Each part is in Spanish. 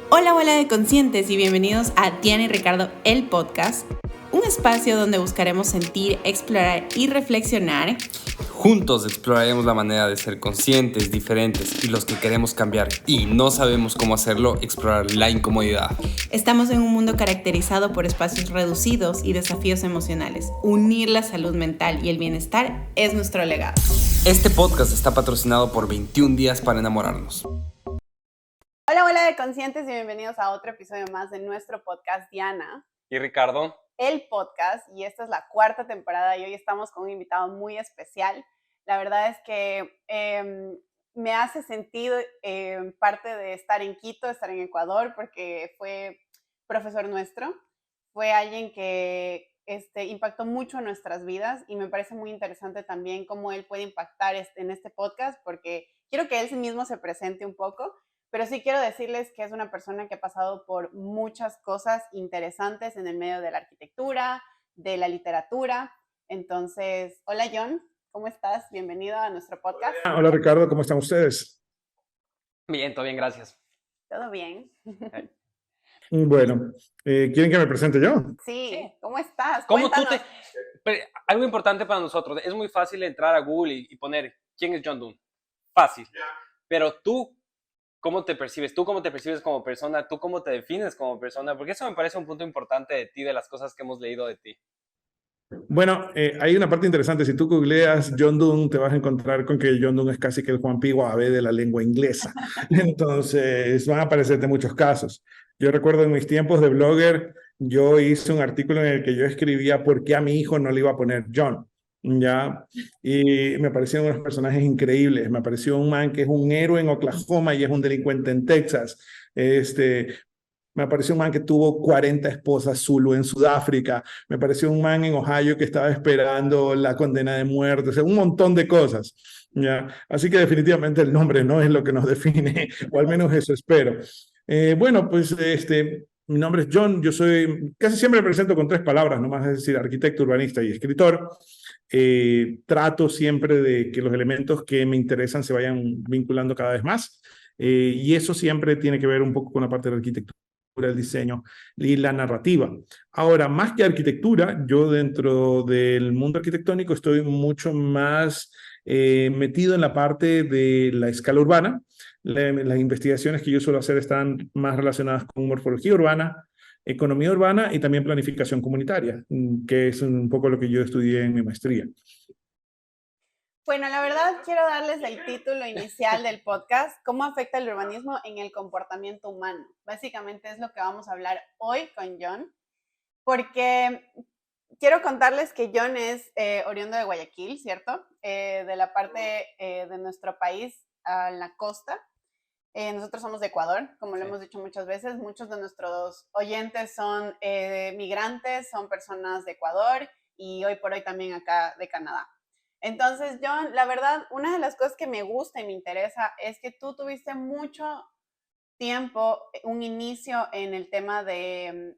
Hola, hola de conscientes y bienvenidos a Diana y Ricardo, el podcast, un espacio donde buscaremos sentir, explorar y reflexionar. Juntos exploraremos la manera de ser conscientes, diferentes y los que queremos cambiar y no sabemos cómo hacerlo, explorar la incomodidad. Estamos en un mundo caracterizado por espacios reducidos y desafíos emocionales. Unir la salud mental y el bienestar es nuestro legado. Este podcast está patrocinado por 21 días para enamorarnos. Hola, hola de conscientes y bienvenidos a otro episodio más de nuestro podcast Diana ¿Y Ricardo? El podcast, y esta es la 4ª temporada y hoy estamos con un invitado muy especial. La verdad es que me hace sentido parte de estar en Quito, estar en Ecuador, porque fue profesor nuestro, fue alguien que impactó mucho nuestras vidas y me parece muy interesante también cómo él puede impactar en este podcast, porque quiero que él mismo se presente un poco. Pero sí quiero decirles que es una persona que ha pasado por muchas cosas interesantes en el medio de la arquitectura, de la literatura. Entonces, hola John, ¿cómo estás? Bienvenido a nuestro podcast. Hola Ricardo, ¿cómo están ustedes? Bien, todo bien, gracias. ¿Todo bien? Bueno, ¿quieren que me presente yo? Sí, ¿cómo estás? ¿Cómo Cuéntanos. Algo importante para nosotros, es muy fácil entrar a Google y poner ¿quién es John Doon? Fácil. Pero tú, ¿cómo te percibes? ¿Tú cómo te percibes como persona? ¿Tú cómo te defines como persona? Porque eso me parece un punto importante de ti, de las cosas que hemos leído de ti. Bueno, hay una parte interesante. Si tú googleas John Donne, te vas a encontrar con que John Donne es casi que el Juan P. Guavé de la lengua inglesa. Entonces, van a aparecerte muchos casos. Yo recuerdo en mis tiempos de blogger, yo hice un artículo en el que yo escribía por qué a mi hijo no le iba a poner John. ¿Ya? Y me parecieron unos personajes increíbles. Me pareció un man que es un héroe en Oklahoma y es un delincuente en Texas. Me apareció un man que tuvo 40 esposas Zulu en Sudáfrica. Me apareció un man en Ohio que estaba esperando la condena de muerte. O sea, un montón de cosas. ¿Ya? Así que definitivamente el nombre no es lo que nos define, o al menos eso espero. Bueno, pues mi nombre es John. Yo soy, casi siempre me presento con 3 palabras, nomás, es decir, arquitecto, urbanista y escritor. Trato siempre de que los elementos que me interesan se vayan vinculando cada vez más. Y eso siempre tiene que ver un poco con la parte de la arquitectura, el diseño y la narrativa. Ahora, más que arquitectura, yo dentro del mundo arquitectónico estoy mucho más metido en la parte de la escala urbana. Las investigaciones que yo suelo hacer están más relacionadas con morfología urbana, economía urbana y también planificación comunitaria, que es un poco lo que yo estudié en mi maestría. Bueno, la verdad quiero darles el título inicial del podcast, ¿cómo afecta el urbanismo en el comportamiento humano? Básicamente es lo que vamos a hablar hoy con John, porque quiero contarles que John es oriundo de Guayaquil, ¿cierto? De la parte de nuestro país a la costa. Nosotros somos de Ecuador, como lo hemos dicho muchas veces. Muchos de nuestros oyentes son migrantes, son personas de Ecuador y hoy por hoy también acá de Canadá. Entonces, John, la verdad, una de las cosas que me gusta y me interesa es que tú tuviste mucho tiempo, un inicio en el tema de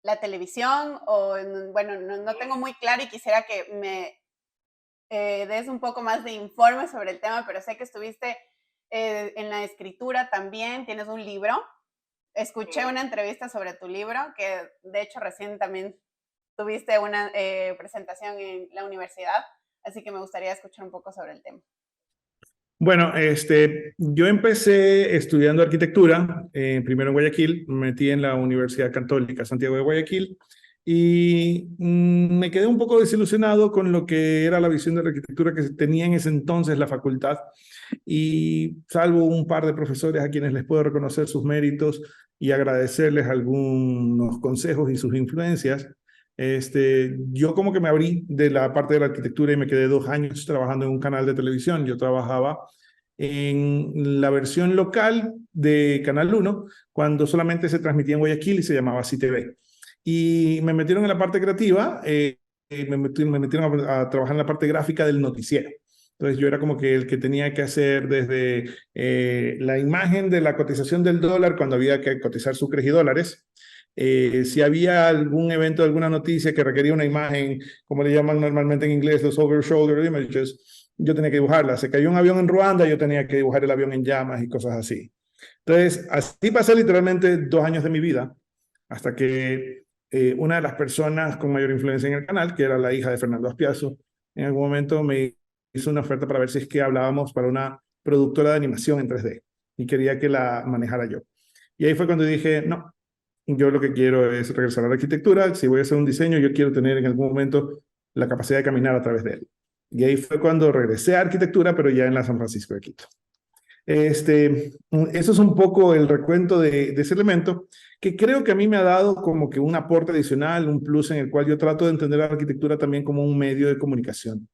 la televisión, o bueno, no tengo muy claro y quisiera que me des un poco más de informe sobre el tema, pero sé que estuviste en la escritura también, tienes un libro. Escuché una entrevista sobre tu libro, que de hecho recién también tuviste una presentación en la universidad, así que me gustaría escuchar un poco sobre el tema. Bueno, yo empecé estudiando arquitectura, primero en Guayaquil, me metí en la Universidad Católica Santiago de Guayaquil y me quedé un poco desilusionado con lo que era la visión de la arquitectura que tenía en ese entonces la facultad, y salvo un par de profesores a quienes les puedo reconocer sus méritos y agradecerles algunos consejos y sus influencias, yo como que me abrí de la parte de la arquitectura y me quedé 2 años trabajando en un canal de televisión. Yo trabajaba en la versión local de Canal 1, cuando solamente se transmitía en Guayaquil y se llamaba CTV. Y me metieron en la parte creativa, me metieron a trabajar en la parte gráfica del noticiero. Entonces yo era como que el que tenía que hacer desde la imagen de la cotización del dólar cuando había que cotizar sucres y dólares. Si había algún evento, alguna noticia que requería una imagen, como le llaman normalmente en inglés, los over-shoulder images, yo tenía que dibujarla. Se cayó un avión en Ruanda, yo tenía que dibujar el avión en llamas y cosas así. Entonces, así pasé literalmente 2 años de mi vida, hasta que una de las personas con mayor influencia en el canal, que era la hija de Fernando Aspiazu, en algún momento me hizo una oferta para ver si es que hablábamos para una productora de animación en 3D y quería que la manejara yo. Y ahí fue cuando dije, no, yo lo que quiero es regresar a la arquitectura. Si voy a hacer un diseño, yo quiero tener en algún momento la capacidad de caminar a través de él. Y ahí fue cuando regresé a arquitectura, pero ya en la San Francisco de Quito. Eso es un poco el recuento de ese elemento que creo que a mí me ha dado como que un aporte adicional, un plus en el cual yo trato de entender la arquitectura también como un medio de comunicación.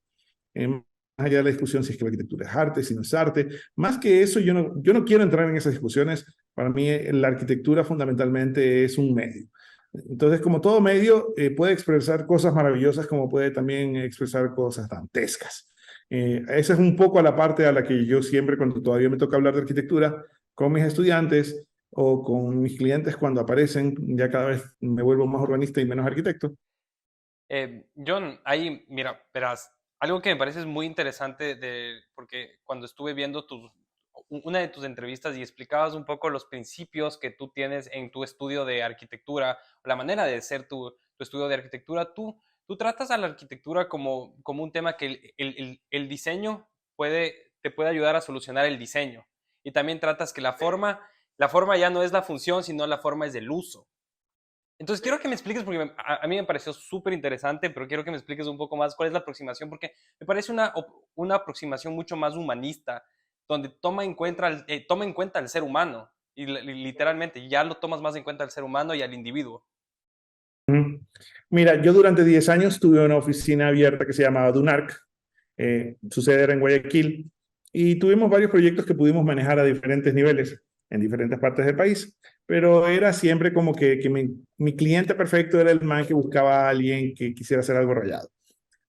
Más allá de la discusión si es que la arquitectura es arte, si no es arte. Más que eso, yo no quiero entrar en esas discusiones. Para mí, la arquitectura fundamentalmente es un medio. Entonces, como todo medio, puede expresar cosas maravillosas como puede también expresar cosas dantescas. Esa es un poco a la parte a la que yo siempre, cuando todavía me toca hablar de arquitectura, con mis estudiantes o con mis clientes cuando aparecen, ya cada vez me vuelvo más urbanista y menos arquitecto. John, ahí, mira, verás, algo que me parece es muy interesante porque cuando estuve viendo una de tus entrevistas y explicabas un poco los principios que tú tienes en tu estudio de arquitectura, la manera de hacer tu estudio de arquitectura, tú tratas a la arquitectura como un tema que el diseño te puede ayudar a solucionar el diseño. Y también tratas que la forma ya no es la función, sino la forma es el uso. Entonces, quiero que me expliques, porque a mí me pareció súper interesante, pero quiero que me expliques un poco más cuál es la aproximación, porque me parece una aproximación mucho más humanista, donde toma en cuenta al ser humano, y literalmente ya lo tomas más en cuenta al ser humano y al individuo. Ujú. Mira, yo durante 10 años tuve una oficina abierta que se llamaba Dunarc, su sede era en Guayaquil, y tuvimos varios proyectos que pudimos manejar a diferentes niveles, en diferentes partes del país, pero era siempre como que mi cliente perfecto era el man que buscaba a alguien que quisiera hacer algo rayado.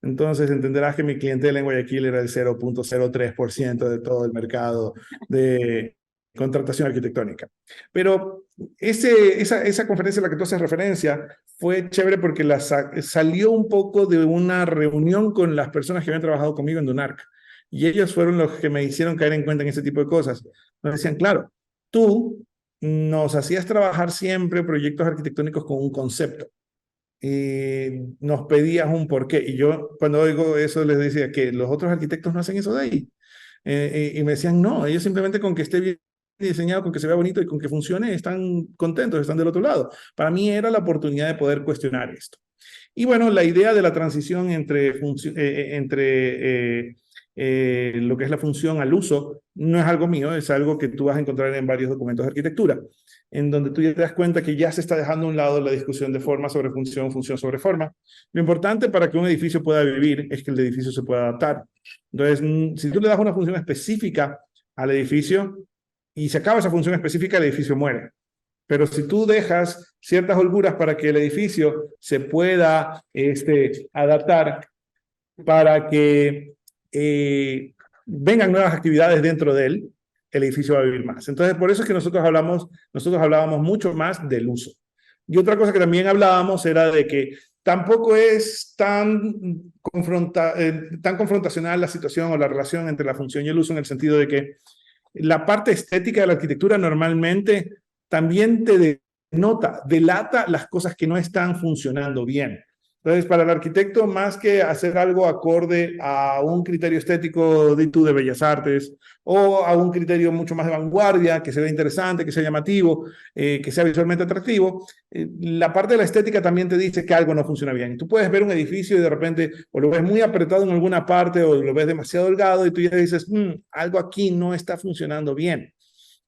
Entonces entenderás que mi clientela en Guayaquil era el 0.03% de todo el mercado de contratación arquitectónica. Pero esa conferencia a la que tú haces referencia fue chévere porque salió un poco de una reunión con las personas que habían trabajado conmigo en Dunarc. Y ellos fueron los que me hicieron caer en cuenta en ese tipo de cosas. Nos decían, claro, tú nos hacías trabajar siempre proyectos arquitectónicos con un concepto y nos pedías un porqué. Y yo cuando oigo eso les decía que los otros arquitectos no hacen eso de ahí. Y me decían, no, ellos simplemente con que esté bien diseñado, con que se vea bonito y con que funcione, están contentos, están del otro lado. Para mí era la oportunidad de poder cuestionar esto. Y bueno, la idea de la transición entre lo que es la función al uso no es algo mío, es algo que tú vas a encontrar en varios documentos de arquitectura, en donde tú ya te das cuenta que ya se está dejando a un lado la discusión de forma sobre función, función sobre forma. Lo importante para que un edificio pueda vivir es que el edificio se pueda adaptar. Entonces, si tú le das una función específica al edificio y se acaba esa función específica, el edificio muere. Pero si tú dejas ciertas holguras para que el edificio se pueda adaptar, para que vengan nuevas actividades dentro de él, el edificio va a vivir más. Entonces, por eso es que nosotros hablábamos mucho más del uso. Y otra cosa que también hablábamos era de que tampoco es tan confrontacional la situación o la relación entre la función y el uso, en el sentido de que la parte estética de la arquitectura normalmente también te delata las cosas que no están funcionando bien. Entonces, para el arquitecto, más que hacer algo acorde a un criterio estético de Bellas Artes o a un criterio mucho más de vanguardia, que se vea interesante, que sea llamativo, que sea visualmente atractivo, la parte de la estética también te dice que algo no funciona bien. Tú puedes ver un edificio y de repente o lo ves muy apretado en alguna parte o lo ves demasiado holgado y tú ya dices, algo aquí no está funcionando bien.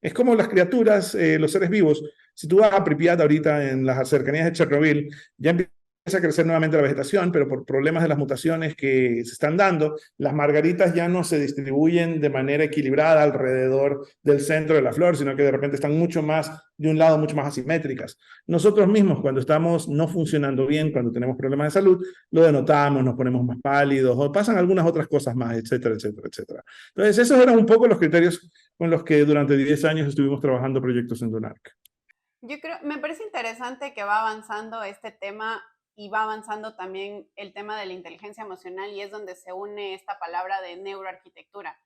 Es como las criaturas, los seres vivos. Si tú vas a Pripyat ahorita en las cercanías de Chernobyl, ya empieza a crecer nuevamente la vegetación, pero por problemas de las mutaciones que se están dando, las margaritas ya no se distribuyen de manera equilibrada alrededor del centro de la flor, sino que de repente están mucho más de un lado, mucho más asimétricas. Nosotros mismos, cuando estamos no funcionando bien, cuando tenemos problemas de salud, lo denotamos, nos ponemos más pálidos o pasan algunas otras cosas más, etcétera, etcétera, etcétera. Entonces, esos eran un poco los criterios con los que durante 10 años estuvimos trabajando proyectos en Dunarc. Yo creo, me parece interesante que va avanzando este tema y va avanzando también el tema de la inteligencia emocional y es donde se une esta palabra de neuroarquitectura.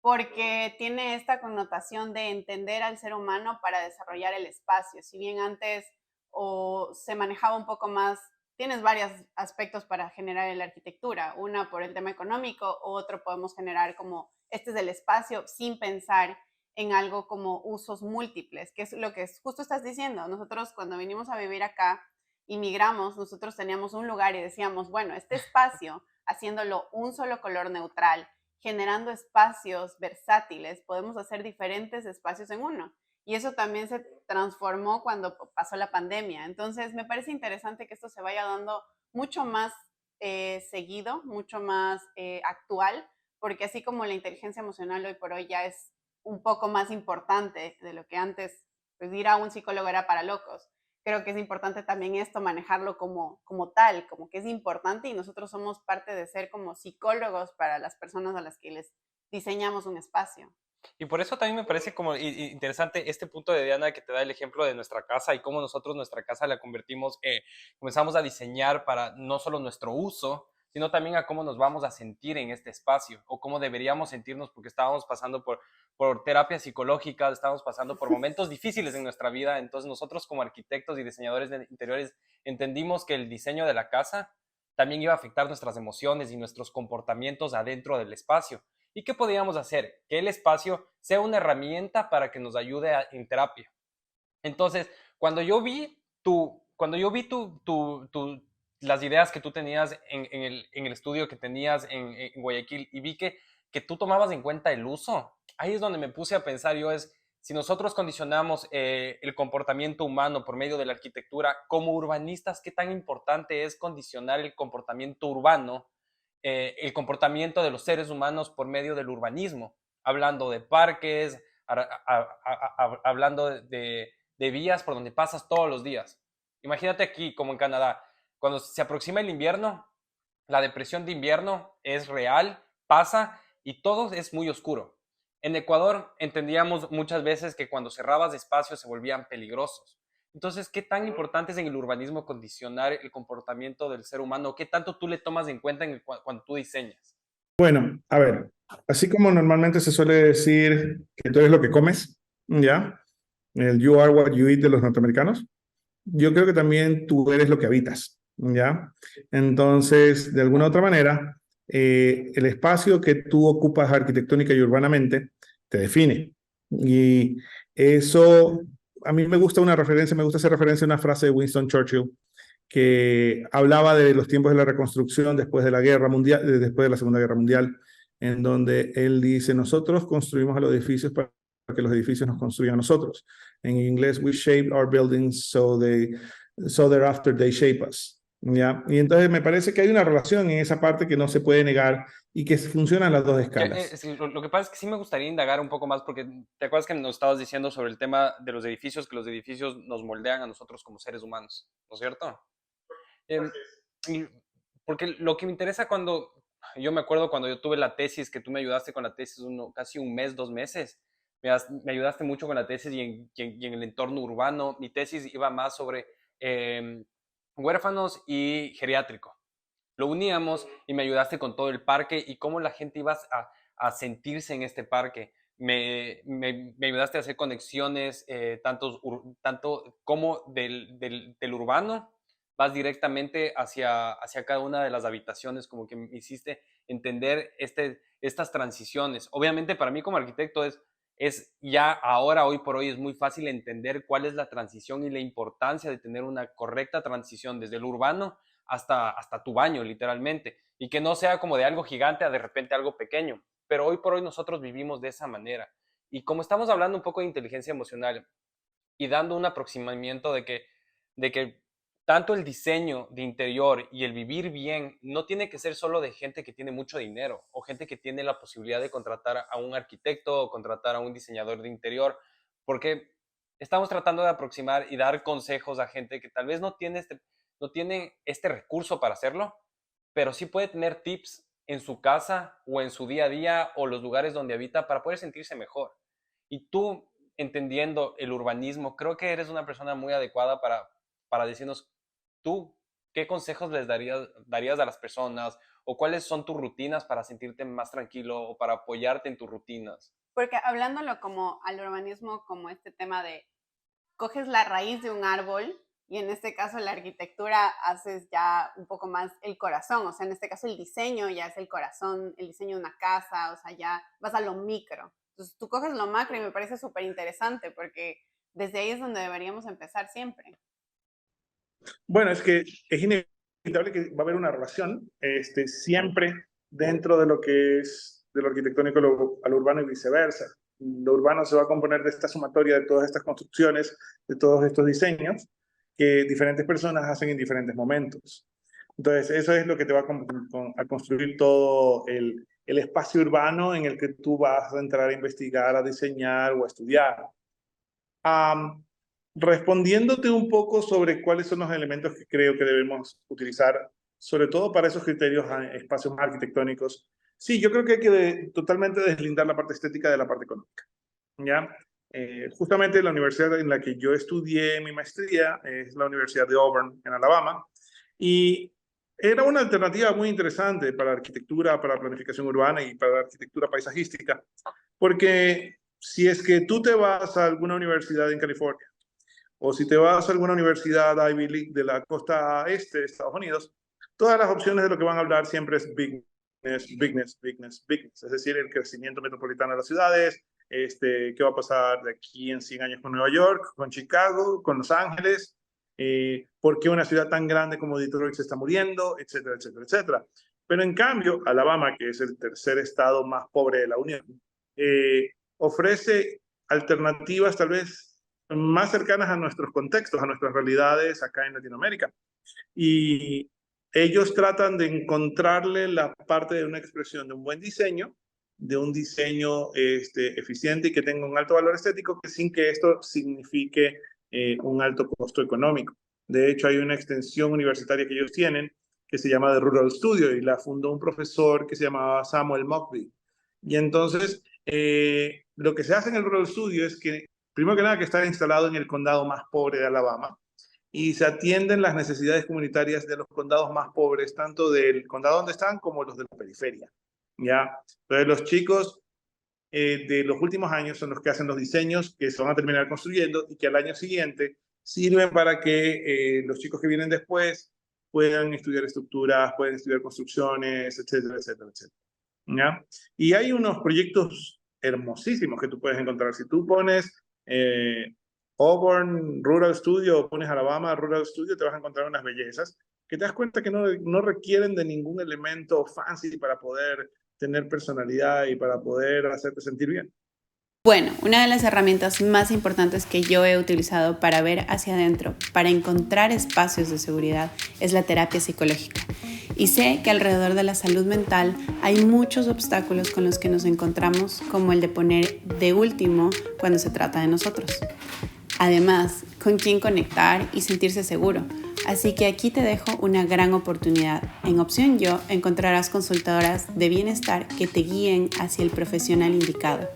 porque tiene esta connotación de entender al ser humano para desarrollar el espacio. Si bien antes se manejaba un poco más, tienes varios aspectos para generar la arquitectura, una por el tema económico, otro podemos generar como este es el espacio sin pensar en algo como usos múltiples, que es lo que justo estás diciendo. Nosotros cuando vinimos a vivir acá, inmigramos, nosotros teníamos un lugar y decíamos, bueno, este espacio, haciéndolo un solo color neutral, generando espacios versátiles, podemos hacer diferentes espacios en uno. Y eso también se transformó cuando pasó la pandemia. Entonces, me parece interesante que esto se vaya dando mucho más seguido, mucho más actual, porque así como la inteligencia emocional hoy por hoy ya es un poco más importante de lo que antes, pues ir a un psicólogo era para locos. Creo que es importante también esto, manejarlo como tal, como que es importante y nosotros somos parte de ser como psicólogos para las personas a las que les diseñamos un espacio. Y por eso también me parece como interesante este punto de Diana que te da el ejemplo de nuestra casa y cómo nosotros nuestra casa la convertimos, comenzamos a diseñar para no solo nuestro uso, sino también a cómo nos vamos a sentir en este espacio o cómo deberíamos sentirnos porque estábamos pasando por terapias psicológicas, estábamos pasando por momentos difíciles en nuestra vida. Entonces nosotros como arquitectos y diseñadores de interiores entendimos que el diseño de la casa también iba a afectar nuestras emociones y nuestros comportamientos adentro del espacio. ¿Y qué podríamos hacer? Que el espacio sea una herramienta para que nos ayude en terapia. Entonces, cuando yo vi las ideas que tú tenías en el estudio que tenías en Guayaquil y vi que tú tomabas en cuenta el uso, ahí es donde me puse a pensar si nosotros condicionamos el comportamiento humano por medio de la arquitectura, como urbanistas, ¿qué tan importante es condicionar el comportamiento urbano, el comportamiento de los seres humanos por medio del urbanismo? Hablando de parques, hablando de vías por donde pasas todos los días. Imagínate aquí, como en Canadá, cuando se aproxima el invierno, la depresión de invierno es real, pasa y todo es muy oscuro. En Ecuador entendíamos muchas veces que cuando cerrabas espacios se volvían peligrosos. Entonces, ¿qué tan importante es en el urbanismo condicionar el comportamiento del ser humano? ¿Qué tanto tú le tomas en cuenta cuando tú diseñas? Bueno, a ver, así como normalmente se suele decir que tú eres lo que comes, ¿ya? El you are what you eat de los norteamericanos, yo creo que también tú eres lo que habitas, ¿ya? Entonces, de alguna otra manera, el espacio que tú ocupas arquitectónica y urbanamente te define. Y eso, a mí me gusta me gusta hacer referencia a una frase de Winston Churchill que hablaba de los tiempos de la reconstrucción después de la guerra mundial, después de la Segunda Guerra Mundial, en donde él dice, nosotros construimos a los edificios para que los edificios nos construyan a nosotros. En inglés, we shape our buildings so thereafter they shape us. ¿Ya? Y entonces me parece que hay una relación en esa parte que no se puede negar y que funcionan las dos escalas. Lo que pasa es que sí me gustaría indagar un poco más porque te acuerdas que nos estabas diciendo sobre el tema de los edificios, que los edificios nos moldean a nosotros como seres humanos, ¿no es cierto? Porque lo que me interesa yo me acuerdo cuando yo tuve la tesis, que tú me ayudaste con la tesis casi un mes, 2 meses, me ayudaste mucho con la tesis y en el entorno urbano. Mi tesis iba más sobre huérfanos y geriátrico. Lo uníamos y me ayudaste con todo el parque y cómo la gente iba a sentirse en este parque. Me ayudaste a hacer conexiones tanto como del urbano, vas directamente hacia cada una de las habitaciones, como que me hiciste entender estas transiciones. Obviamente para mí como arquitecto es ya ahora, hoy por hoy, es muy fácil entender cuál es la transición y la importancia de tener una correcta transición desde el urbano hasta tu baño, literalmente, y que no sea como de algo gigante a de repente algo pequeño. Pero hoy por hoy nosotros vivimos de esa manera. Y como estamos hablando un poco de inteligencia emocional y dando un aproximamiento de que tanto el diseño de interior y el vivir bien no tiene que ser solo de gente que tiene mucho dinero o gente que tiene la posibilidad de contratar a un arquitecto o contratar a un diseñador de interior, porque estamos tratando de aproximar y dar consejos a gente que tal vez no tiene este recurso para hacerlo, pero sí puede tener tips en su casa o en su día a día o los lugares donde habita para poder sentirse mejor. Y tú, entendiendo el urbanismo, creo que eres una persona muy adecuada para decirnos, tú ¿qué consejos les darías a las personas? ¿O cuáles son tus rutinas para sentirte más tranquilo o para apoyarte en tus rutinas? Porque hablándolo como al urbanismo, como este tema de coges la raíz de un árbol y en este caso la arquitectura haces ya un poco más el corazón, o sea, en este caso el diseño ya es el corazón, el diseño de una casa, o sea, ya vas a lo micro. Entonces tú coges lo macro y me parece súper interesante porque desde ahí es donde deberíamos empezar siempre. Bueno, es que es inevitable que va a haber una relación siempre dentro de lo que es de lo arquitectónico a lo urbano y viceversa. Lo urbano se va a componer de esta sumatoria de todas estas construcciones, de todos estos diseños que diferentes personas hacen en diferentes momentos. Entonces, eso es lo que te va a construir todo el espacio urbano en el que tú vas a entrar a investigar, a diseñar o a estudiar. Um, Respondiéndote un poco sobre cuáles son los elementos que creo que debemos utilizar, sobre todo para esos criterios espacios más arquitectónicos. Sí, yo creo que hay que totalmente deslindar la parte estética de la parte económica. ¿Ya? Justamente la universidad en la que yo estudié mi maestría es la Universidad de Auburn, en Alabama, y era una alternativa muy interesante para arquitectura, para planificación urbana y para arquitectura paisajística, porque si es que tú te vas a alguna universidad en California, o si te vas a alguna universidad Ivy League de la costa este de Estados Unidos, todas las opciones de lo que van a hablar siempre es bigness. Es decir, el crecimiento metropolitano de las ciudades, qué va a pasar de aquí en 100 años con Nueva York, con Chicago, con Los Ángeles, por qué una ciudad tan grande como Detroit se está muriendo, etcétera, etcétera, etcétera. Pero en cambio, Alabama, que es el tercer estado más pobre de la Unión, ofrece alternativas tal vez más cercanas a nuestros contextos, a nuestras realidades acá en Latinoamérica. Y ellos tratan de encontrarle la parte de una expresión de un buen diseño, de un diseño eficiente y que tenga un alto valor estético, sin que esto signifique un alto costo económico. De hecho, hay una extensión universitaria que ellos tienen que se llama The Rural Studio y la fundó un profesor que se llamaba Samuel Mockbee. Y entonces, lo que se hace en el Rural Studio es que, primero que nada, que está instalado en el condado más pobre de Alabama, y se atienden las necesidades comunitarias de los condados más pobres, tanto del condado donde están como los de la periferia. ¿Ya? Entonces, los chicos de los últimos años son los que hacen los diseños que se van a terminar construyendo y que al año siguiente sirven para que los chicos que vienen después puedan estudiar estructuras, puedan estudiar construcciones, etcétera, etcétera, etcétera. ¿Ya? Y hay unos proyectos hermosísimos que tú puedes encontrar. Si tú pones Auburn Rural Studio o pones Alabama Rural Studio, te vas a encontrar unas bellezas que te das cuenta que no requieren de ningún elemento fancy para poder tener personalidad y para poder hacerte sentir bien. Bueno, una de las herramientas más importantes que yo he utilizado para ver hacia adentro, para encontrar espacios de seguridad, es la terapia psicológica. Y sé que alrededor de la salud mental hay muchos obstáculos con los que nos encontramos, como el de poner de último cuando se trata de nosotros. Además, con quién conectar y sentirse seguro. Así que aquí te dejo una gran oportunidad. En Opción Yo encontrarás consultoras de bienestar que te guíen hacia el profesional indicado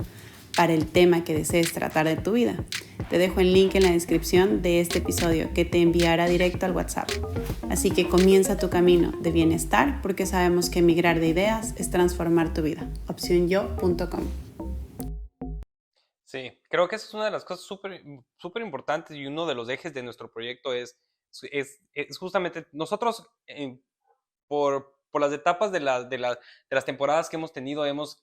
para el tema que desees tratar de tu vida. Te dejo el link en la descripción de este episodio que te enviará directo al WhatsApp. Así que comienza tu camino de bienestar porque sabemos que migrar de ideas es transformar tu vida. opcionyo.com. Sí, creo que esa es una de las cosas súper importantes y uno de los ejes de nuestro proyecto es justamente nosotros por las etapas de las temporadas que hemos tenido hemos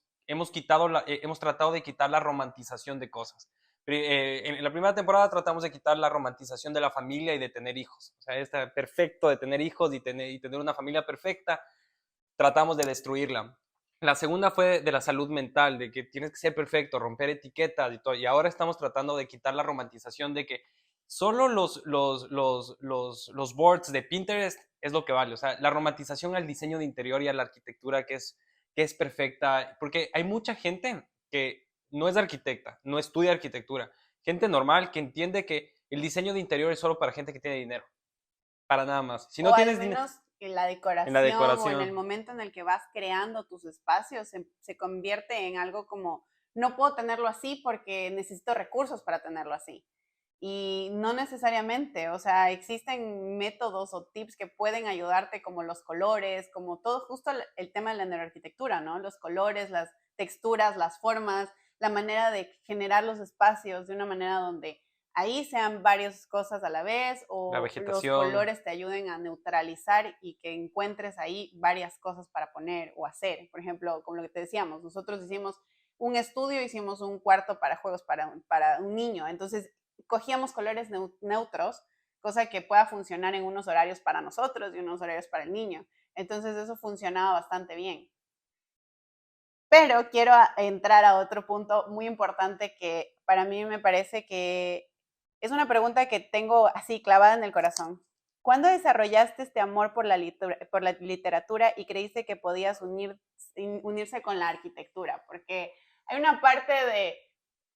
tratado de quitar la romantización de cosas. En la primera temporada tratamos de quitar la romantización de la familia y de tener hijos. O sea, está perfecto de tener hijos y tener una familia perfecta. Tratamos de destruirla. La segunda fue de la salud mental, de que tienes que ser perfecto, romper etiquetas y todo. Y ahora estamos tratando de quitar la romantización de que solo los boards de Pinterest es lo que vale. O sea, la romantización al diseño de interior y a la arquitectura que es perfecta. Porque hay mucha gente que no es arquitecta, no estudia arquitectura. Gente normal que entiende que el diseño de interior es solo para gente que tiene dinero. Para nada más. Si no tienes dinero, en la decoración o en el momento en el que vas creando tus espacios se convierte en algo como, no puedo tenerlo así porque necesito recursos para tenerlo así. Y no necesariamente, o sea, existen métodos o tips que pueden ayudarte como los colores, como todo, justo el tema de la neuroarquitectura, ¿no? Los colores, las texturas, las formas, la manera de generar los espacios de una manera donde ahí sean varias cosas a la vez La o los vegetación. colores te ayuden a neutralizar y que encuentres ahí varias cosas para poner o hacer. Por ejemplo, como lo que te decíamos, nosotros hicimos un estudio, hicimos un cuarto para juegos para un niño, entonces cogíamos colores neutros, cosa que pueda funcionar en unos horarios para nosotros y unos horarios para el niño. Entonces eso funcionaba bastante bien. Pero quiero entrar a otro punto muy importante que para mí me parece que es una pregunta que tengo así clavada en el corazón. ¿Cuándo desarrollaste este amor por la literatura y creíste que podías unirse con la arquitectura? Porque hay una parte de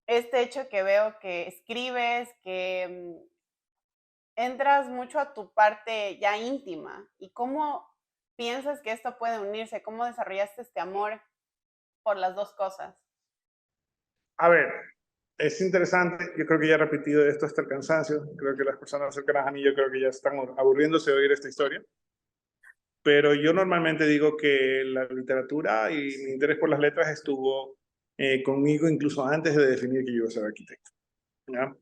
este hecho que veo que escribes, que entras mucho a tu parte ya íntima. ¿Y cómo piensas que esto puede unirse? ¿Cómo desarrollaste este amor por las dos cosas? A ver, es interesante, yo creo que ya he repetido esto hasta el cansancio, creo que las personas cercanas a mí yo creo que ya están aburriéndose de oír esta historia, pero yo normalmente digo que la literatura y mi interés por las letras estuvo conmigo incluso antes de definir que yo iba a ser arquitecto, ¿ya?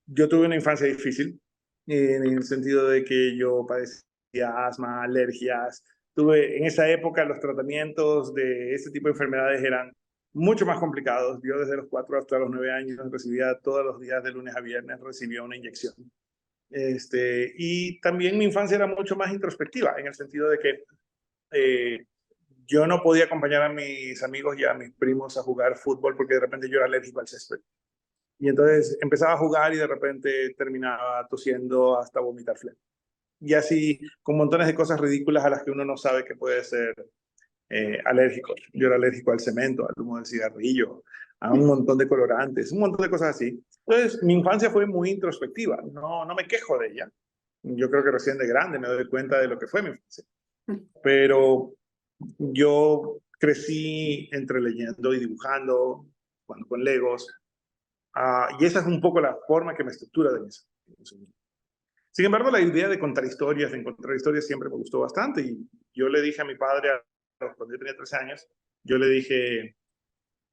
Yo tuve una infancia difícil, en el sentido de que yo padecía asma, alergias. Tuve, en esa época los tratamientos de este tipo de enfermedades eran mucho más complicados. Yo desde los 4 hasta los 9 años recibía todos los días de lunes a viernes, recibía una inyección. Y también mi infancia era mucho más introspectiva, en el sentido de que yo no podía acompañar a mis amigos y a mis primos a jugar fútbol porque de repente yo era alérgico al césped. Y entonces empezaba a jugar y de repente terminaba tosiendo hasta vomitar flema. Y así, con montones de cosas ridículas a las que uno no sabe que puede ser alérgico. Yo era alérgico al cemento, al humo del cigarrillo, a un montón de colorantes, un montón de cosas así. Entonces, mi infancia fue muy introspectiva. No me quejo de ella. Yo creo que recién de grande me doy cuenta de lo que fue mi infancia. Pero yo crecí entre leyendo y dibujando, jugando con Legos, y esa es un poco la forma que me estructura de eso. Sin embargo, la idea de contar historias, de encontrar historias, siempre me gustó bastante. Y yo le dije a mi padre, cuando yo tenía 13 años, yo le dije,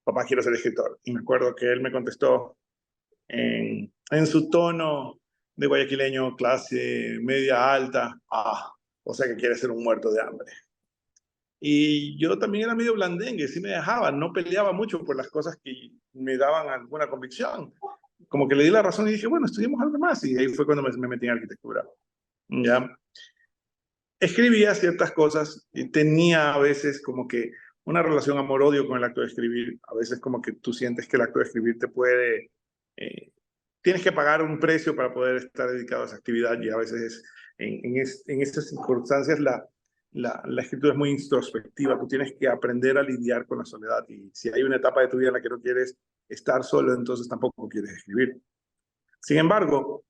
papá, quiero ser escritor. Y me acuerdo que él me contestó en su tono de guayaquileño, clase media alta, o sea que quiere ser un muerto de hambre. Y yo también era medio blandengue, sí me dejaba, no peleaba mucho por las cosas que me daban alguna convicción. Como que le di la razón y dije, bueno, estudiemos algo más. Y ahí fue cuando me metí en arquitectura. ¿Ya? Escribía ciertas cosas y tenía a veces como que una relación amor-odio con el acto de escribir. A veces como que tú sientes que el acto de escribir te puede... tienes que pagar un precio para poder estar dedicado a esa actividad y a veces en estas circunstancias la escritura es muy introspectiva. Tú tienes que aprender a lidiar con la soledad y si hay una etapa de tu vida en la que no quieres estar solo, entonces tampoco quieres escribir. Sin embargo,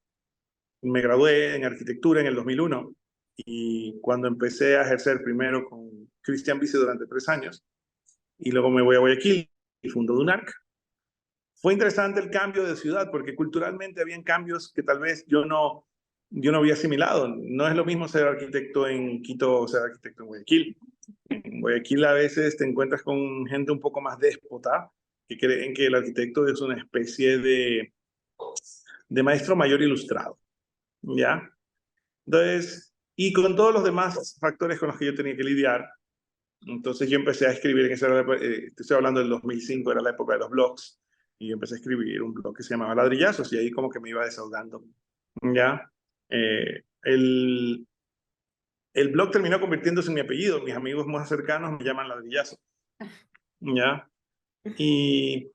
me gradué en arquitectura en el 2001 y cuando empecé a ejercer primero con Cristian Vice durante 3 años y luego me voy a Guayaquil y fundo DUNARC, fue interesante el cambio de ciudad porque culturalmente habían cambios que tal vez yo no había asimilado. No es lo mismo ser arquitecto en Quito o ser arquitecto en Guayaquil. En Guayaquil a veces te encuentras con gente un poco más déspota que creen que el arquitecto es una especie de maestro mayor ilustrado, ¿ya? Entonces, y con todos los demás factores con los que yo tenía que lidiar, entonces yo empecé a escribir, te estoy hablando del 2005, era la época de los blogs, y yo empecé a escribir un blog que se llamaba Ladrillazos, y ahí como que me iba desahogando, ¿ya? El blog terminó convirtiéndose en mi apellido, mis amigos más cercanos me llaman Ladrillazo, ¿ya? Y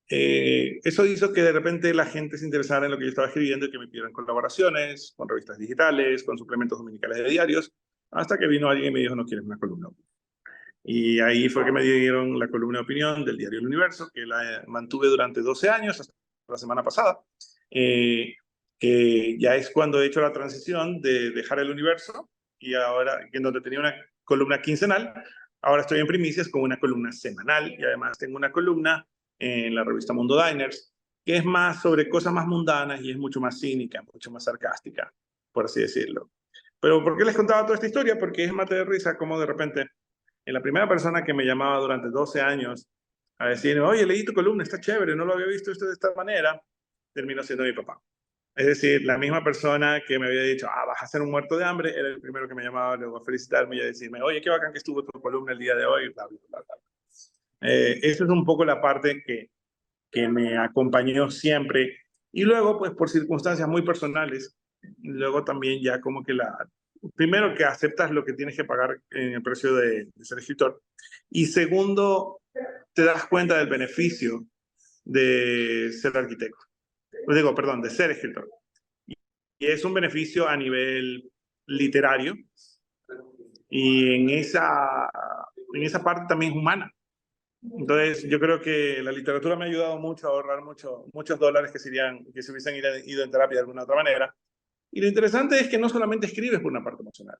eso hizo que de repente la gente se interesara en lo que yo estaba escribiendo y que me pidieran colaboraciones con revistas digitales, con suplementos dominicales de diarios, hasta que vino alguien y me dijo, ¿no quieres una columna? Y ahí fue que me dieron la columna de opinión del diario El Universo, que la mantuve durante 12 años, hasta la semana pasada, que ya es cuando he hecho la transición de dejar El Universo, y ahora, en donde tenía una columna quincenal, ahora estoy en primicias con una columna semanal, y además tengo una columna en la revista Mundo Diners, que es más sobre cosas más mundanas y es mucho más cínica, mucho más sarcástica, por así decirlo. Pero ¿por qué les contaba toda esta historia? Porque es mate de risa como de repente, en la primera persona que me llamaba durante 12 años a decir, oye, leí tu columna, está chévere, no lo había visto esto de esta manera, terminó siendo mi papá. Es decir, la misma persona que me había dicho, vas a ser un muerto de hambre, era el primero que me llamaba luego a felicitarme y a decirme, oye, qué bacán que estuvo tu columna el día de hoy, bla, bla, bla, bla. Esa es un poco la parte que me acompañó siempre. Y luego, pues por circunstancias muy personales, luego también ya como que primero que aceptas lo que tienes que pagar en el precio de ser escritor. Y segundo, te das cuenta del beneficio de ser arquitecto. Digo, perdón, de ser escritor. Y es un beneficio a nivel literario y en esa parte también es humana. Entonces, yo creo que la literatura me ha ayudado mucho a ahorrar muchos dólares que se hubiesen ido en terapia de alguna otra manera. Y lo interesante es que no solamente escribes por una parte emocional,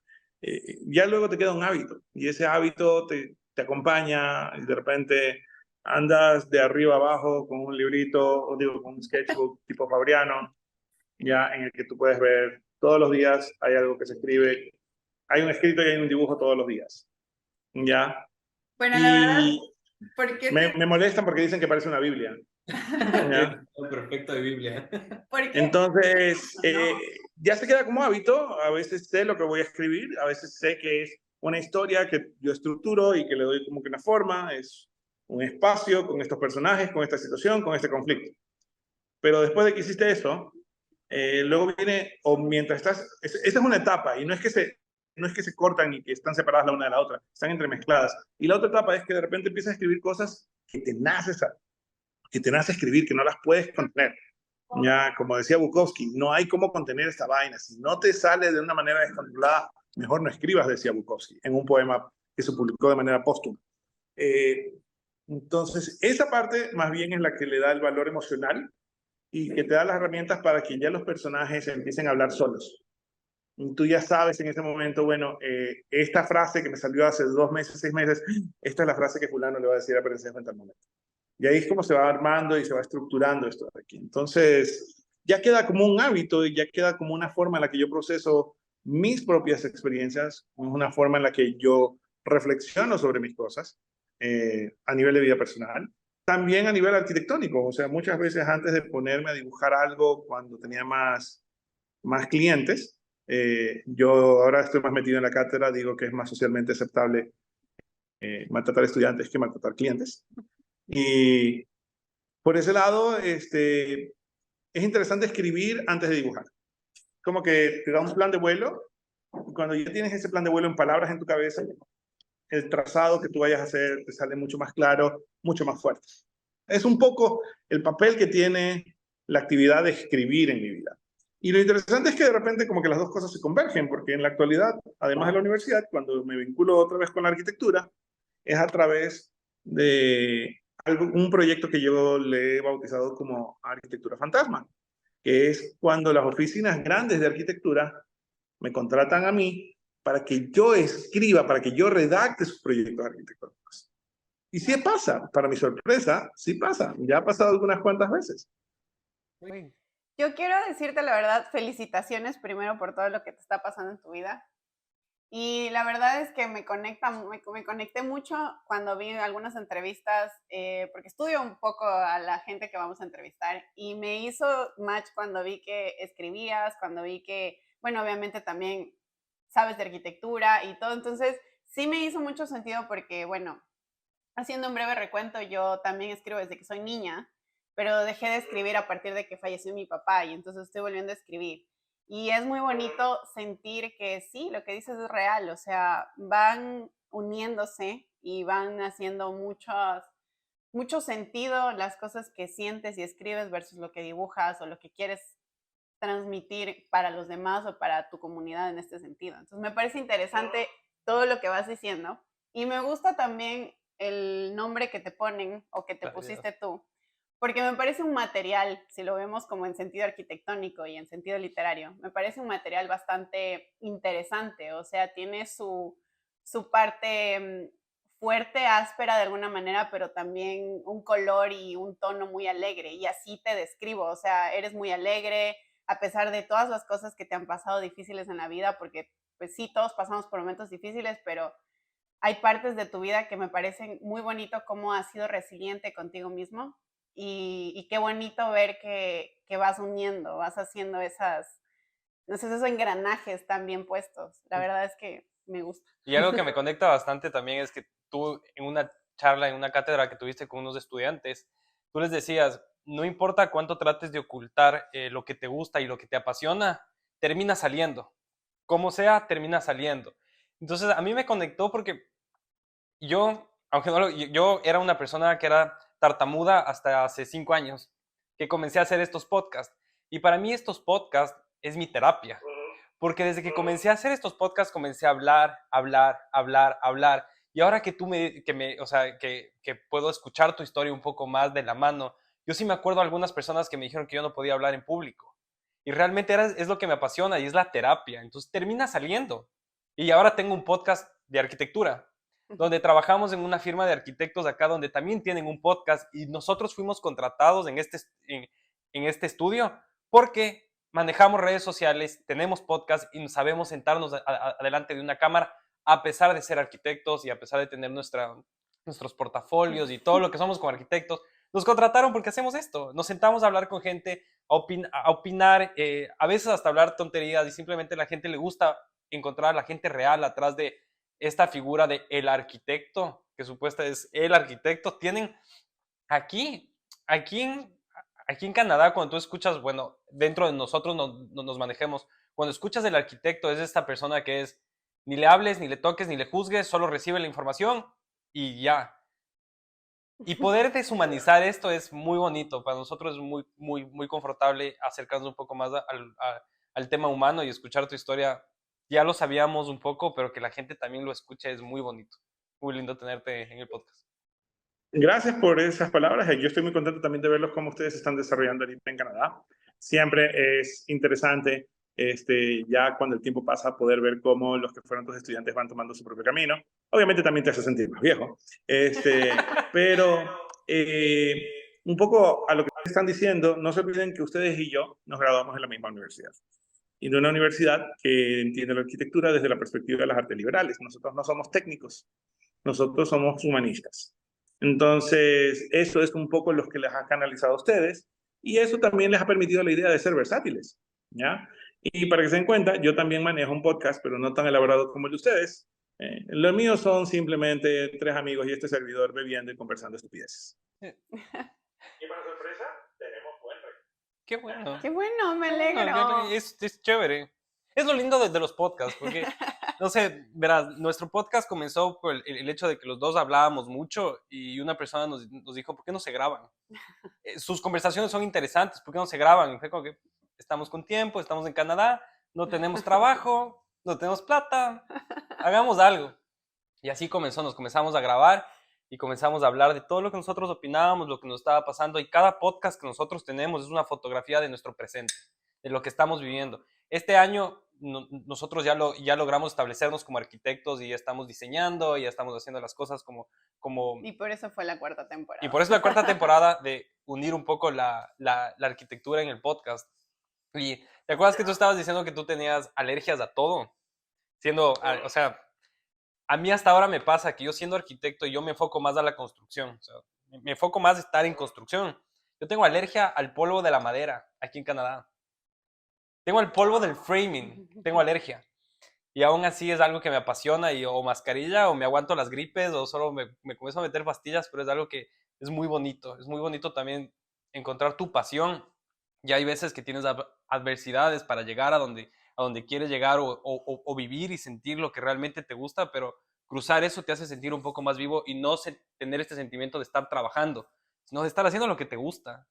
ya luego te queda un hábito y ese hábito te acompaña y de repente andas de arriba abajo con un librito, o digo, con un sketchbook tipo Fabriano, ya en el que tú puedes ver todos los días hay algo que se escribe, hay un escrito y hay un dibujo todos los días, ya. Bueno, la verdad, Y ¿por qué me molestan porque dicen que parece una Biblia. ¿Ya? Perfecto de Biblia. ¿Por qué? Entonces, ya se queda como hábito. A veces sé lo que voy a escribir, a veces sé que es una historia que yo estructuro y que le doy como que una forma, es un espacio con estos personajes, con esta situación, con este conflicto. Pero después de que hiciste eso, luego viene, o mientras esa es una etapa y no es que se cortan y que están separadas la una de la otra, están entremezcladas. Y la otra etapa es que de repente empiezas a escribir cosas que te nace escribir, que no las puedes contener. Ya, como decía Bukowski, no hay cómo contener esta vaina. Si no te sale de una manera descontrolada, mejor no escribas, decía Bukowski, en un poema que se publicó de manera póstuma. Entonces, esa parte más bien es la que le da el valor emocional y que te da las herramientas para que ya los personajes empiecen a hablar solos. Y tú ya sabes en ese momento, bueno, esta frase que me salió hace 2 meses, 6 meses, esta es la frase que fulano le va a decir a Perencejo en tal momento. Y ahí es como se va armando y se va estructurando esto de aquí. Entonces, ya queda como un hábito y ya queda como una forma en la que yo proceso mis propias experiencias, una forma en la que yo reflexiono sobre mis cosas a nivel de vida personal. También a nivel arquitectónico, o sea, muchas veces antes de ponerme a dibujar algo cuando tenía más clientes, yo ahora estoy más metido en la cátedra, digo que es más socialmente aceptable maltratar estudiantes que maltratar clientes. Y por ese lado, es interesante escribir antes de dibujar. Como que te da un plan de vuelo, y cuando ya tienes ese plan de vuelo en palabras en tu cabeza, el trazado que tú vayas a hacer te sale mucho más claro, mucho más fuerte. Es un poco el papel que tiene la actividad de escribir en mi vida. Y lo interesante es que de repente como que las dos cosas se convergen, porque en la actualidad, además de la universidad, cuando me vinculo otra vez con la arquitectura, es a través de un proyecto que yo le he bautizado como Arquitectura Fantasma, que es cuando las oficinas grandes de arquitectura me contratan a mí para que yo escriba, para que yo redacte sus proyectos arquitectónicos. Y sí pasa, para mi sorpresa, sí pasa. Ya ha pasado algunas cuantas veces. Yo quiero decirte la verdad, felicitaciones primero por todo lo que te está pasando en tu vida. Y la verdad es que me conecté mucho cuando vi algunas entrevistas, porque estudio un poco a la gente que vamos a entrevistar y me hizo match cuando vi que escribías, cuando vi que, bueno, obviamente también sabes de arquitectura y todo. Entonces, sí me hizo mucho sentido porque, bueno, haciendo un breve recuento, yo también escribo desde que soy niña, pero dejé de escribir a partir de que falleció mi papá y entonces estoy volviendo a escribir. Y es muy bonito sentir que sí, lo que dices es real, o sea, van uniéndose y van haciendo mucho sentido las cosas que sientes y escribes versus lo que dibujas o lo que quieres transmitir para los demás o para tu comunidad en este sentido. Entonces me parece interesante todo lo que vas diciendo y me gusta también el nombre que te ponen o que te pusiste tú, porque me parece un material, si lo vemos como en sentido arquitectónico y en sentido literario, me parece un material bastante interesante, o sea, tiene su parte fuerte, áspera de alguna manera, pero también un color y un tono muy alegre. Y así te describo, o sea, eres muy alegre a pesar de todas las cosas que te han pasado difíciles en la vida, porque pues sí, todos pasamos por momentos difíciles, pero hay partes de tu vida que me parecen muy bonito cómo has sido resiliente contigo mismo y qué bonito ver que vas uniendo, vas haciendo esos engranajes tan bien puestos. La verdad es que me gusta. Y algo que me conecta bastante también es que tú en una charla, en una cátedra que tuviste con unos estudiantes, tú les decías, no importa cuánto trates de ocultar lo que te gusta y lo que te apasiona, termina saliendo. Como sea, termina saliendo. Entonces a mí me conectó porque yo, aunque no yo era una persona que era tartamuda hasta hace 5 años, que comencé a hacer estos podcasts. Y para mí estos podcasts es mi terapia. Porque desde que comencé a hacer estos podcasts, comencé a hablar, hablar, hablar, hablar. Y ahora que o sea, que puedo escuchar tu historia un poco más de la mano, yo sí me acuerdo de algunas personas que me dijeron que yo no podía hablar en público. Y realmente es lo que me apasiona y es la terapia. Entonces termina saliendo. Y ahora tengo un podcast de arquitectura, donde trabajamos en una firma de arquitectos acá, donde también tienen un podcast y nosotros fuimos contratados en este estudio porque manejamos redes sociales, tenemos podcast y sabemos sentarnos adelante de una cámara a pesar de ser arquitectos y a pesar de tener nuestros portafolios y todo lo que somos como arquitectos. Nos contrataron porque hacemos esto. Nos sentamos a hablar con gente, a opinar, a veces hasta hablar tonterías y simplemente a la gente le gusta encontrar a la gente real atrás de esta figura de el arquitecto, que supuestamente es el arquitecto. Tienen aquí en Canadá, cuando tú escuchas, bueno, dentro de nosotros nos manejemos, cuando escuchas el arquitecto es esta persona que es, ni le hables, ni le toques, ni le juzgues, solo recibe la información y ya. Y poder deshumanizar esto es muy bonito, para nosotros es muy, muy, muy confortable acercarnos un poco más al tema humano y escuchar tu historia. Ya lo sabíamos un poco, pero que la gente también lo escuche es muy bonito. Muy lindo tenerte en el podcast. Gracias por esas palabras. Yo estoy muy contento también de verlos cómo ustedes están desarrollando ahorita en Canadá. Siempre es interesante, ya cuando el tiempo pasa, poder ver cómo los que fueron tus estudiantes van tomando su propio camino. Obviamente también te hace sentir más viejo. Pero un poco a lo que están diciendo, no se olviden que ustedes y yo nos graduamos en la misma universidad. Y de una universidad que entiende la arquitectura desde la perspectiva de las artes liberales. Nosotros no somos técnicos, nosotros somos humanistas. Entonces, eso es un poco lo que les ha canalizado a ustedes y eso también les ha permitido la idea de ser versátiles, ¿ya? Y para que se den cuenta, yo también manejo un podcast, pero no tan elaborado como el de ustedes. Los míos son simplemente 3 amigos y este servidor bebiendo y conversando estupideces. Y para sorpresa, tenemos buen récord. Qué bueno. Qué bueno, me alegro. Es chévere. Es lo lindo de los podcasts, porque, no sé, verás, nuestro podcast comenzó por el hecho de que los dos hablábamos mucho y una persona nos dijo, ¿por qué no se graban? Sus conversaciones son interesantes, ¿por qué no se graban? Y fue como que estamos con tiempo, estamos en Canadá, no tenemos trabajo, no tenemos plata, hagamos algo. Y así nos comenzamos a grabar y comenzamos a hablar de todo lo que nosotros opinábamos, lo que nos estaba pasando, y cada podcast que nosotros tenemos es una fotografía de nuestro presente, de lo que estamos viviendo. Este año nosotros ya logramos establecernos como arquitectos y ya estamos diseñando, ya estamos haciendo las cosas como... Y por eso fue la 4ª temporada. Y por eso la 4ª temporada de unir un poco la arquitectura en el podcast. Y ¿te acuerdas que tú estabas diciendo que tú tenías alergias a todo? O sea, a mí hasta ahora me pasa que yo siendo arquitecto yo me enfoco más a la construcción, o sea, me enfoco más a estar en construcción. Yo tengo alergia al polvo de la madera aquí en Canadá. Tengo el polvo del framing, tengo alergia. Y aún así es algo que me apasiona y o mascarilla o me aguanto las gripes o solo me comienzo a meter pastillas, pero es algo que es muy bonito. Es muy bonito también encontrar tu pasión. Y hay veces que tienes adversidades para llegar a donde quieres llegar o vivir y sentir lo que realmente te gusta, pero cruzar eso te hace sentir un poco más vivo y no tener este sentimiento de estar trabajando, sino de estar haciendo lo que te gusta.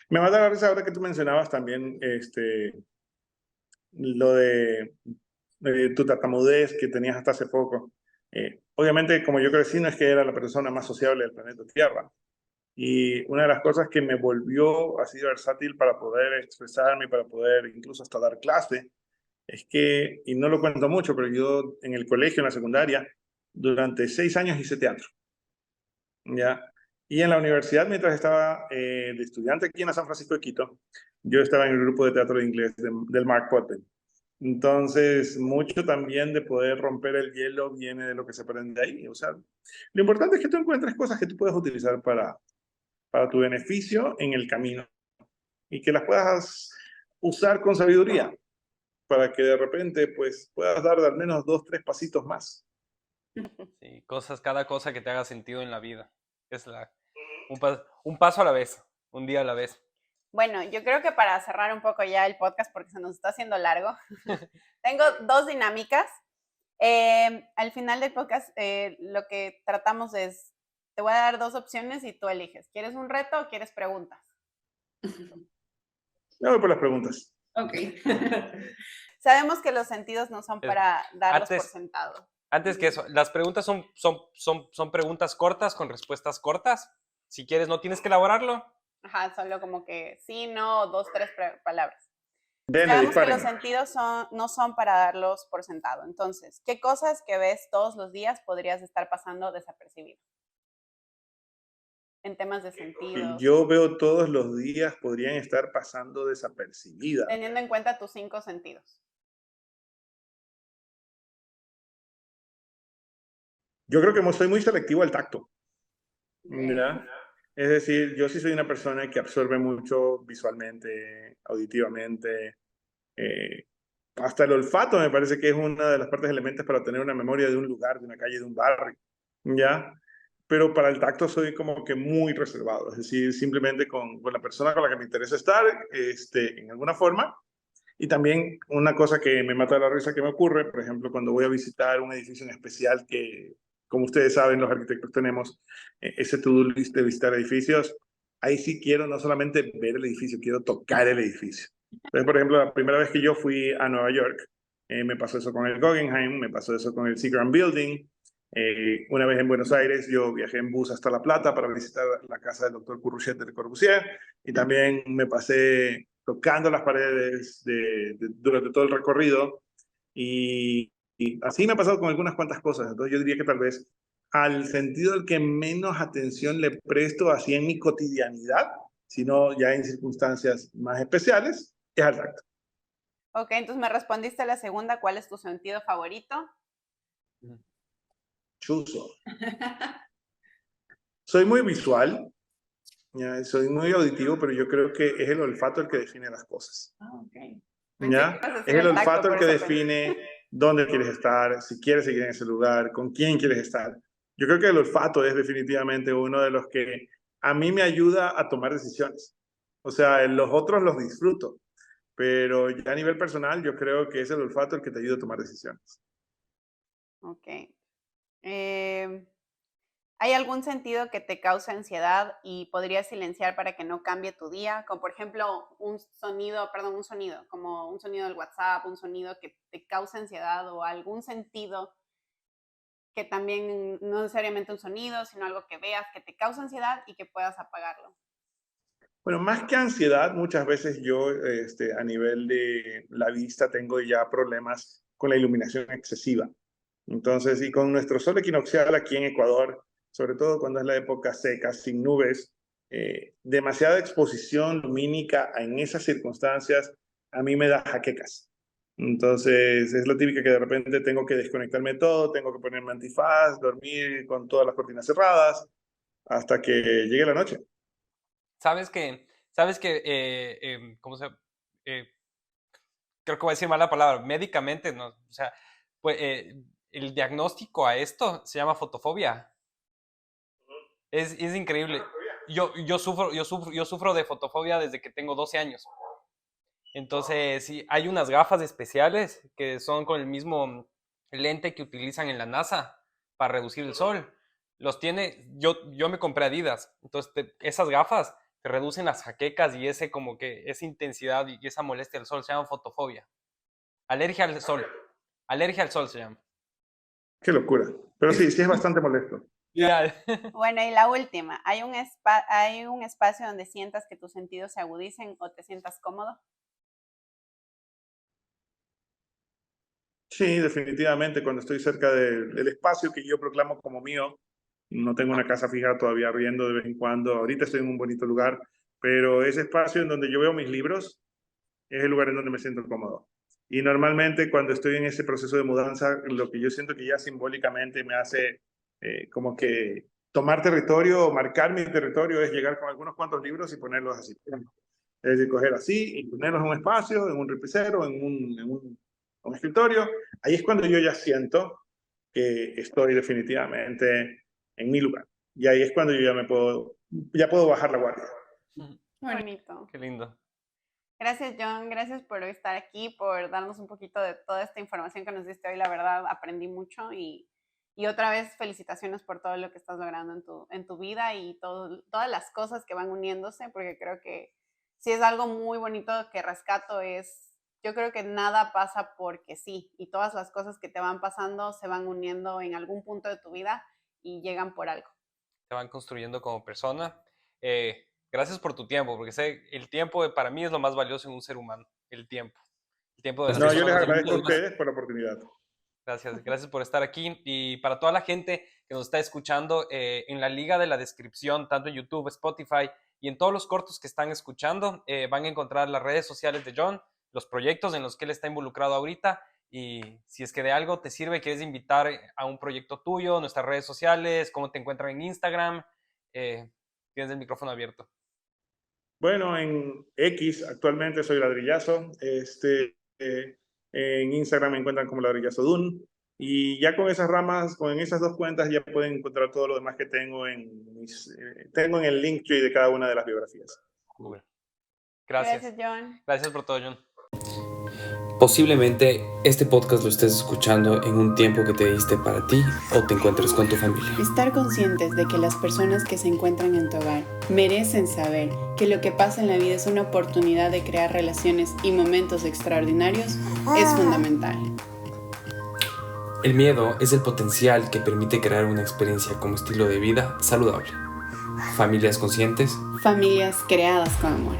Me va a dar risa ahora que tú mencionabas también lo de tu tartamudez que tenías hasta hace poco. Obviamente, como yo crecí, no es que era la persona más sociable del planeta Tierra. Y una de las cosas que me volvió así versátil para poder expresarme, para poder incluso hasta dar clase, es que, y no lo cuento mucho, pero yo en el colegio, en la secundaria, Durante 6 años hice teatro, ¿ya? Y en la universidad, mientras estaba de estudiante aquí en la San Francisco de Quito, yo estaba en el grupo de teatro de inglés del Mark Potten. Entonces, mucho también de poder romper el hielo viene de lo que se aprende ahí. O sea, lo importante es que tú encuentres cosas que tú puedas utilizar para tu beneficio en el camino y que las puedas usar con sabiduría para que de repente pues puedas dar al menos 2, 3 pasitos más. Sí, cada cosa que te haga sentido en la vida. Es un paso a la vez, un día a la vez. Bueno, yo creo que para cerrar un poco ya el podcast, porque se nos está haciendo largo, tengo 2 dinámicas. Al final del podcast, lo que tratamos es, te voy a dar 2 opciones y tú eliges. ¿Quieres un reto o quieres preguntas? Ya voy por las preguntas. Ok. Sabemos que los sentidos no son para darlos por Antes- sentado. Antes que eso, las preguntas son preguntas cortas con respuestas cortas. Si quieres, no tienes que elaborarlo. Ajá, solo como que sí, no, 2, 3 palabras. Denle, Sabemos que disparen. los sentidos no son para darlos por sentado. Entonces, ¿qué cosas que ves todos los días podrías estar pasando desapercibido? En temas de Que sentidos. yo veo todos los días podrían estar pasando desapercibidas. Teniendo en cuenta tus 5 sentidos. Yo creo que soy muy selectivo al tacto. ¿Ya? Es decir, yo sí soy una persona que absorbe mucho visualmente, auditivamente. Hasta el olfato me parece que es una de las partes elementales para tener una memoria de un lugar, de una calle, de un barrio. ¿Ya? Pero para el tacto soy como que muy reservado. Es decir, simplemente con la persona con la que me interesa estar, en alguna forma. Y también una cosa que me mata la risa que me ocurre, por ejemplo, cuando voy a visitar un edificio en especial que, como ustedes saben, los arquitectos tenemos ese to-do list de visitar edificios, ahí sí quiero no solamente ver el edificio, quiero tocar el edificio. Entonces, por ejemplo, la primera vez que yo fui a Nueva York, me pasó eso con el Guggenheim, me pasó eso con el Seagram Building. Una vez en Buenos Aires, yo viajé en bus hasta La Plata para visitar la casa del doctor Courrouchet de Le Corbusier, y también me pasé tocando las paredes durante todo el recorrido, y así me ha pasado con algunas cuantas cosas. Entonces yo diría que tal vez al sentido al que menos atención le presto así en mi cotidianidad, sino ya en circunstancias más especiales, es al tacto. Ok, entonces me respondiste a la segunda, ¿cuál es tu sentido favorito? Chuzo. Soy muy visual, ¿ya? Soy muy auditivo, pero yo creo que es el olfato el que define las cosas. Ok. ¿Ya? Es el olfato el que define dónde quieres estar, si quieres seguir en ese lugar, con quién quieres estar. Yo creo que el olfato es definitivamente uno de los que a mí me ayuda a tomar decisiones. O sea, los otros los disfruto, pero ya a nivel personal yo creo que es el olfato el que te ayuda a tomar decisiones. Ok. ¿Hay algún sentido que te cause ansiedad y podrías silenciar para que no cambie tu día? Como por ejemplo como un sonido del WhatsApp, un sonido que te cause ansiedad o algún sentido que también no necesariamente un sonido, sino algo que veas que te causa ansiedad y que puedas apagarlo. Bueno, más que ansiedad, muchas veces yo a nivel de la vista tengo ya problemas con la iluminación excesiva. Entonces, y con nuestro sol equinoccial aquí en Ecuador, sobre todo cuando es la época seca, sin nubes, demasiada exposición lumínica en esas circunstancias a mí me da jaquecas. Entonces, es lo típico que de repente tengo que desconectarme de todo, tengo que ponerme antifaz, dormir con todas las cortinas cerradas, hasta que llegue la noche. ¿Cómo se creo que voy a decir mal la palabra, médicamente, ¿no? O sea, pues, el diagnóstico a esto se llama fotofobia. Es increíble. Yo sufro de fotofobia desde que tengo 12 años. Entonces, sí, hay unas gafas especiales que son con el mismo lente que utilizan en la NASA para reducir el sol. Yo me compré Adidas. Entonces, esas gafas te reducen las jaquecas y como que esa intensidad y esa molestia del sol se llama fotofobia. Alergia al sol. Alergia al sol se llama. Qué locura. Pero sí, sí es bastante molesto. Ya. Bueno, y la última, ¿hay un espacio donde sientas que tus sentidos se agudicen o te sientas cómodo? Sí, definitivamente, cuando estoy cerca del espacio que yo proclamo como mío, no tengo una casa fija todavía arriendo de vez en cuando, ahorita estoy en un bonito lugar, pero ese espacio en donde yo veo mis libros es el lugar en donde me siento cómodo. Y normalmente cuando estoy en ese proceso de mudanza, lo que yo siento que ya simbólicamente me hace como que tomar territorio o marcar mi territorio es llegar con algunos cuantos libros y ponerlos así. Es decir, coger así y ponerlos en un espacio, en un repecero, un escritorio. Ahí es cuando yo ya siento que estoy definitivamente en mi lugar. Y ahí es cuando yo ya puedo bajar la guardia. Bonito. Qué lindo. Gracias, John. Gracias por estar aquí, por darnos un poquito de toda esta información que nos diste hoy. La verdad, aprendí mucho y otra vez felicitaciones por todo lo que estás logrando en tu vida y todas las cosas que van uniéndose, porque creo que si es algo muy bonito que rescato yo creo que nada pasa porque sí, y todas las cosas que te van pasando se van uniendo en algún punto de tu vida y llegan por algo. Te van construyendo como persona. Gracias por tu tiempo, porque sé, el tiempo para mí es lo más valioso en un ser humano, el tiempo. El tiempo de las No, yo les personas. agradezco a ustedes por la oportunidad. Gracias por estar aquí. Y para toda la gente que nos está escuchando, en la liga de la descripción, tanto en YouTube, Spotify y en todos los cortos que están escuchando, van a encontrar las redes sociales de John, los proyectos en los que él está involucrado ahorita. Y si es que de algo te sirve, quieres invitar a un proyecto tuyo, nuestras redes sociales, cómo te encuentran en Instagram, tienes el micrófono abierto. Bueno, en X actualmente soy Ladrillazo. En Instagram me encuentran como Ladrillazo Dun. Y ya con esas ramas, con esas dos cuentas, ya pueden encontrar todo lo demás que tengo tengo en el Linktree de cada una de las biografías. Gracias, John. Gracias por todo, John. Posiblemente este podcast lo estés escuchando en un tiempo que te diste para ti o te encuentres con tu familia. Estar conscientes de que las personas que se encuentran en tu hogar merecen saber que lo que pasa en la vida es una oportunidad de crear relaciones y momentos extraordinarios es fundamental. El miedo es el potencial que permite crear una experiencia como estilo de vida saludable. Familias conscientes. Familias creadas con amor.